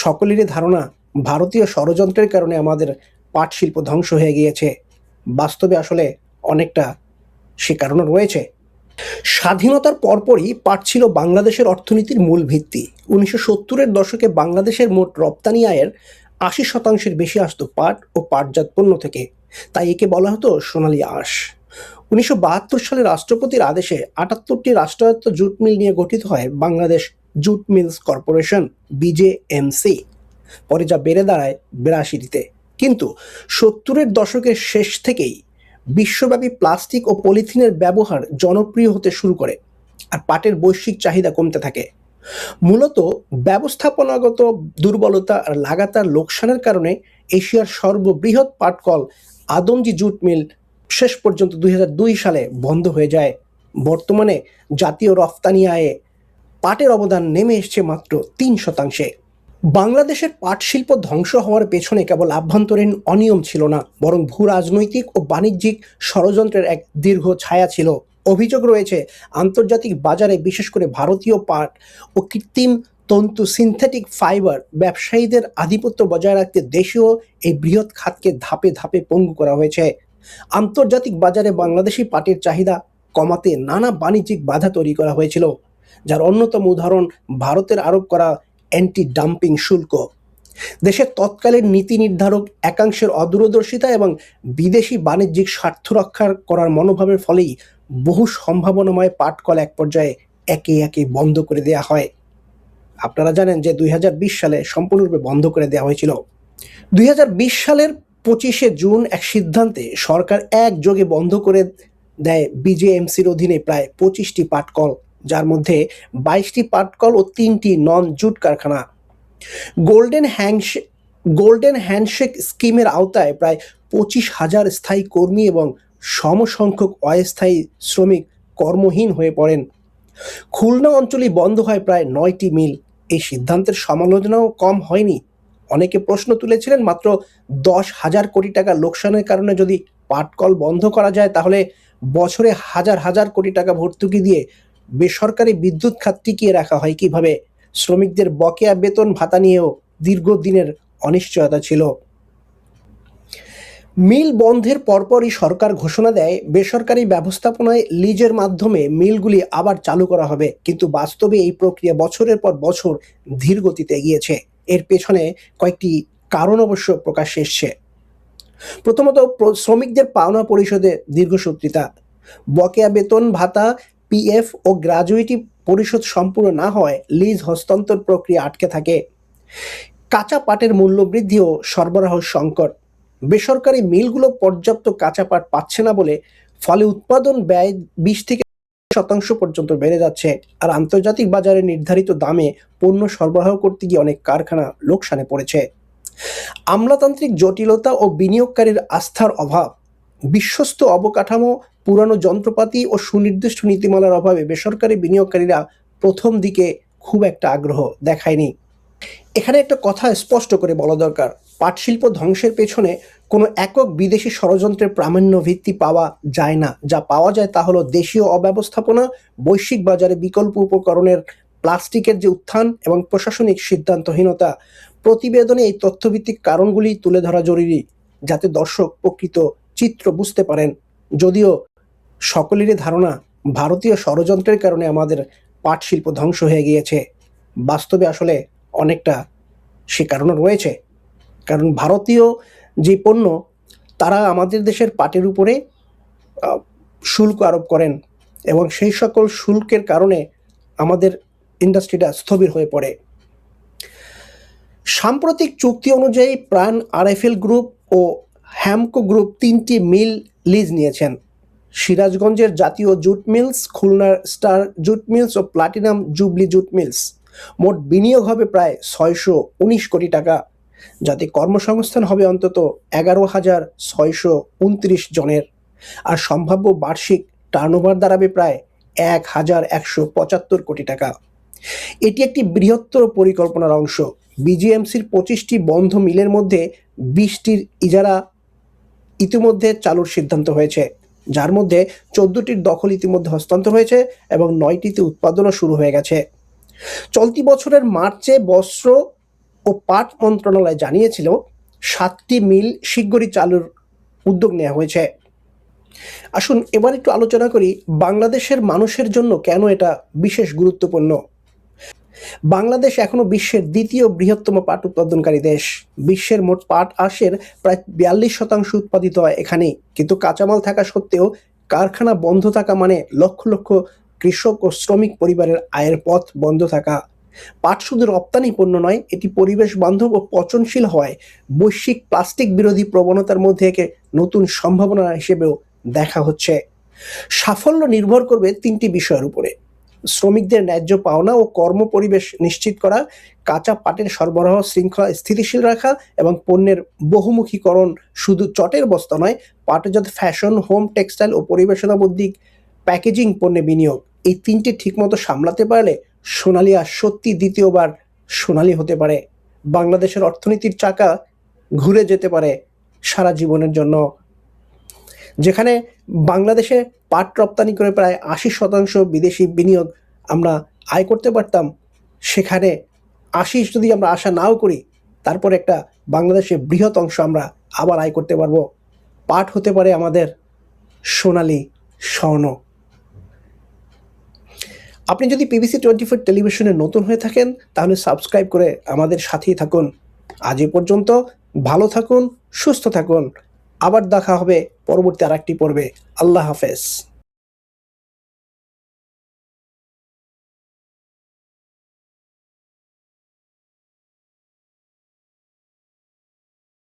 সকলেরই ধারণা ভারতীয় ষড়যন্ত্রের কারণে আমাদের পাট শিল্প ধ্বংস হয়ে গিয়েছে। বাস্তবে আসলে অনেকটা সে কারণও রয়েছে। স্বাধীনতার পরপরই পাট ছিল বাংলাদেশের অর্থনীতির মূল ভিত্তি। 1970-এর দশকে বাংলাদেশের মোট রপ্তানি আয়ের 80% বেশি আসতো পাট ও পাটজাত পণ্য থেকে। তাই একে বলা হতো সোনালী আঁশ। 1972 সালে রাষ্ট্রপতির আদেশে 78টি রাষ্ট্রায়ত্ত জুট মিল নিয়ে গঠিত হয় Bangladesh jute mills corporation, BJMC. পরে যা বেড়ে দাঁড়ায় 82টিতে। কিন্তু 70-এর দশকের শেষ থেকেই বিশ্বব্যাপী প্লাস্টিক ও পলিথিনের ব্যবহার জনপ্রিয় হতে শুরু করে, আর পাটের বৈশ্বিক চাহিদা কমতে থাকে। মূলত ব্যবস্থাপনাগত দুর্বলতা আর লাগাতার লোকসানের কারণে এশিয়ার সর্ববৃহৎ পাটকল আদমজী জুট মিল শেষ পর্যন্ত 2002 সালে বন্ধ হয়ে যায়। বর্তমানে জাতীয় রফতানি আয়ে পাটের অবদান নেমে এসছে মাত্র 3%। বাংলাদেশের পাট শিল্প ধ্বংস হওয়ার পেছনে কেবল আভ্যন্তরীণ অনিয়ম ছিল না, বরং ভূ রাজনৈতিক ও বাণিজ্যিক ষড়যন্ত্রের এক দীর্ঘ ছায়া ছিল। অভিযোগ রয়েছে আন্তর্জাতিক বাজারে, বিশেষ করে ভারতীয় পাট ও কৃত্রিম তন্তু সিনথেটিক ফাইবার ব্যবসায়ীদের আধিপত্য বজায় রাখতে দেশীয় এই বৃহৎ খাতকে ধাপে ধাপে পঙ্গু করা হয়েছে। আন্তর্জাতিক বাজারে বাংলাদেশি পাটের চাহিদা কমাতে নানা বাণিজ্যিক বাধা তৈরি করা হয়েছিল, যার অন্যতম উদাহরণ ভারতের আরোপ করা অ্যান্টি ডাম্পিং শুল্ক। দেশের তৎকালীন নীতি নির্ধারক একাংশের অদূরদর্শিতা এবং বিদেশি বাণিজ্যিক স্বার্থ রক্ষা করার মনোভাবের ফলেই বহু সম্ভাবনাময় পাটকল এক পর্যায়ে একে একে বন্ধ করে দেওয়া হয়। আপনারা জানেন যে 2020 সালে সম্পূর্ণরূপে বন্ধ করে দেওয়া হয়েছিল। 2020 সালের 25শে জুন এক সিদ্ধান্তে সরকার একযোগে বন্ধ করে দেয় বিজেএমসির অধীনে প্রায় 25টি পাটকল, যার মধ্যে 22টি পাটকল ও 3টি নন জুট কারখানা। গোল্ডেন হ্যান্ডশেক স্কিমের আওতায় প্রায় 25,000 স্থায়ী কর্মী এবং সমসংখ্যক অস্থায়ী শ্রমিক কর্মহীন হয়ে পড়েন। খুলনা অঞ্চলেই বন্ধ হয় প্রায় 9টি মিল। এই সিদ্ধান্তের সমালোচনাও কম হয়নি। অনেকে প্রশ্ন তুলেছিলেন, মাত্র 10,000 কোটি টাকা লোকসানের কারণে যদি পাটকল বন্ধ করা যায়, তাহলে বছরে হাজার হাজার কোটি টাকা ভর্তুকি দিয়ে বেসরকারি বিদ্যুৎ খাত টিকিয়ে রাখা হয় কিভাবে? শ্রমিকদের বকেয়া বেতন ভাতা নিয়েও দীর্ঘদিনের অনিশ্চয়তা ছিল। মিল বন্ধের পরপরই সরকার ঘোষণা দেয় বেসরকারি ব্যবস্থাপনায় লিজের মাধ্যমে মিলগুলি আবার চালু করা হবে, কিন্তু বাস্তবে এই প্রক্রিয়া বছরের পর বছর ধীর গতিতে এগিয়েছে। এর পেছনে কয়েকটি কারণ অবশ্য প্রকাশ্যে এসছে। প্রথমত, শ্রমিকদের পাওনা পরিশোধে দীর্ঘসূত্রিতা। বকেয়া বেতন ভাতা, পিএফ ও গ্র্যাজুইটি পরিশোধ সম্পূর্ণ না হয় লিজ হস্তান্তর প্রক্রিয়া আটকে থাকে। কাঁচা পাটের মূল্য বৃদ্ধি ও সরবরাহ সংকট। বেসরকারি মিলগুলো পর্যাপ্ত কাঁচা পাট পাচ্ছে না বলে ফলে উৎপাদন ব্যয় 20% পর্যন্ত বেড়ে যাচ্ছে, আর আন্তর্জাতিক বাজারে নির্ধারিত দামে পণ্য সরবরাহ করতে গিয়ে অনেক কারখানা লোকসানে পড়েছে। আমলাতান্ত্রিক জটিলতা ও বিনিয়োগকারীর আস্থার অভাব। বিশ্বস্ত অবকাঠামো, পুরানো যন্ত্রপাতি ও সুনির্দিষ্ট নীতিমালার অভাবে বেসরকারি বিনিয়োগকারীরা প্রথম দিকে খুব একটা আগ্রহ দেখায়নি। এখানে একটা কথা স্পষ্ট করে বলা দরকার, পাটশিল্প ধ্বংসের পেছনে কোনো একক বিদেশি ষড়যন্ত্রের প্রামাণ্য ভিত্তি পাওয়া যায় না। যা পাওয়া যায় তা হলো দেশীয় অব্যবস্থাপনা, বৈশ্বিক বাজারে বিকল্প উপকরণের প্লাস্টিকের যে উত্থান এবং প্রশাসনিক সিদ্ধান্তহীনতা। প্রতিবেদনে এই তথ্যভিত্তিক কারণগুলি তুলে ধরা জরুরি, যাতে দর্শক প্রকৃত চিত্র বুঝতে পারেন। যদিও সকলেরই ধারণা ভারতীয় ষড়যন্ত্রের কারণে আমাদের পাট শিল্প ধ্বংস হয়ে গিয়েছে, বাস্তবে আসলে অনেকটা সে কারণও রয়েছে। কারণ ভারতীয় যে পণ্য, তারা আমাদের দেশের পাটের উপরে শুল্ক আরোপ করেন এবং সেই সকল শুল্কের কারণে আমাদের ইন্ডাস্ট্রিটা স্থবির হয়ে পড়ে। সাম্প্রতিক চুক্তি অনুযায়ী প্রাণ আরএফএল গ্রুপ ও হ্যামকো গ্রুপ 3টি মিল লিজ নিয়েছেন। সিরাজগঞ্জের জাতীয় জুট মিলস, খুলনার স্টার জুট মিলস ও প্লাটিনাম জুবলি জুট মিলস। মোট বিনিয়োগ হবে প্রায় 619 কোটি টাকা, যাতে কর্মসংস্থান হবে অন্তত 11,629 জনের, আর সম্ভাব্য বার্ষিক টার্নওভার দাঁড়াবে প্রায় 1,175 কোটি টাকা। এটি একটি বৃহত্তর পরিকল্পনার অংশ। বিজিএমসির 25টি বন্ধ মিলের মধ্যে 20টির ইজারা ইতিমধ্যে চালুর সিদ্ধান্ত হয়েছে, যার মধ্যে 14টির দখল ইতিমধ্যে হস্তান্তর হয়েছে এবং 9টিতে উৎপাদনও শুরু হয়ে গেছে। চলতি বছরের মার্চে বস্ত্র ও পাট মন্ত্রণালয় জানিয়েছিল 7টি মিল শিগগিরই চালুর উদ্যোগ নেওয়া হয়েছে। আসুন এবার একটু আলোচনা করি বাংলাদেশের মানুষের জন্য কেন এটা বিশেষ গুরুত্বপূর্ণ। বাংলাদেশ এখনো বিশ্বের দ্বিতীয় বৃহত্তম পাট উৎপাদনকারী দেশ। বিশ্বের মোট পাট আঁশের প্রায় 42% উৎপাদিত হয় এখানেই। কিন্তু কাঁচামাল থাকা সত্ত্বেও কারখানা বন্ধ থাকা মানে লক্ষ লক্ষ কৃষক ও শ্রমিক পরিবারের আয়ের পথ বন্ধ থাকা। পাট শুধু রপ্তানি পণ্য নয়, এটি পরিবেশ বান্ধব ও পচনশীল হওয়ায় বৈশ্বিক প্লাস্টিক বিরোধী প্রবণতার মধ্যে একে নতুন সম্ভাবনা হিসেবেও দেখা হচ্ছে। সাফল্য নির্ভর করবে 3টি বিষয়ের উপরে: শ্রমিকদের ন্যায্য পাওনা ও কর্ম পরিবেশ নিশ্চিত করা, কাঁচা পাটের সরবরাহ শৃঙ্খলা স্থিতিশীল রাখা এবং পণ্যের বহুমুখীকরণ। শুধু চটের বস্তা নয়, পাটজাত ফ্যাশন, হোম টেক্সটাইল ও পরিবেশনাবদ্ধিক প্যাকেজিং পণ্যে বিনিয়োগ। এই 3টি ঠিকমতো সামলাতে পারলে সোনালী আজ সত্যি দ্বিতীয়বার সোনালী হতে পারে। বাংলাদেশের অর্থনীতির চাকা ঘুরে যেতে পারে সারা জীবনের জন্য। যেখানে বাংলাদেশে পাট রপ্তানি করে প্রায় 80% বিদেশি বিনিয়োগ আমরা আয় করতে পারতাম, সেখানে 80 যদি আমরা আশা নাও করি, তারপরে একটা বাংলাদেশের বৃহৎ অংশ আমরা আবার আয় করতে পারবো। পাট হতে পারে আমাদের সোনালী স্বর্ণ। আপনি যদি PBC 24 টেলিভিশনে নতুন হয়ে থাকেন তাহলে সাবস্ক্রাইব করে আমাদের সাথেই থাকুন। আজ এ পর্যন্ত, ভালো থাকুন, সুস্থ থাকুন। আবার দেখা হবে পরবর্তী আরেকটি পর্বে। আল্লাহ হাফেজ।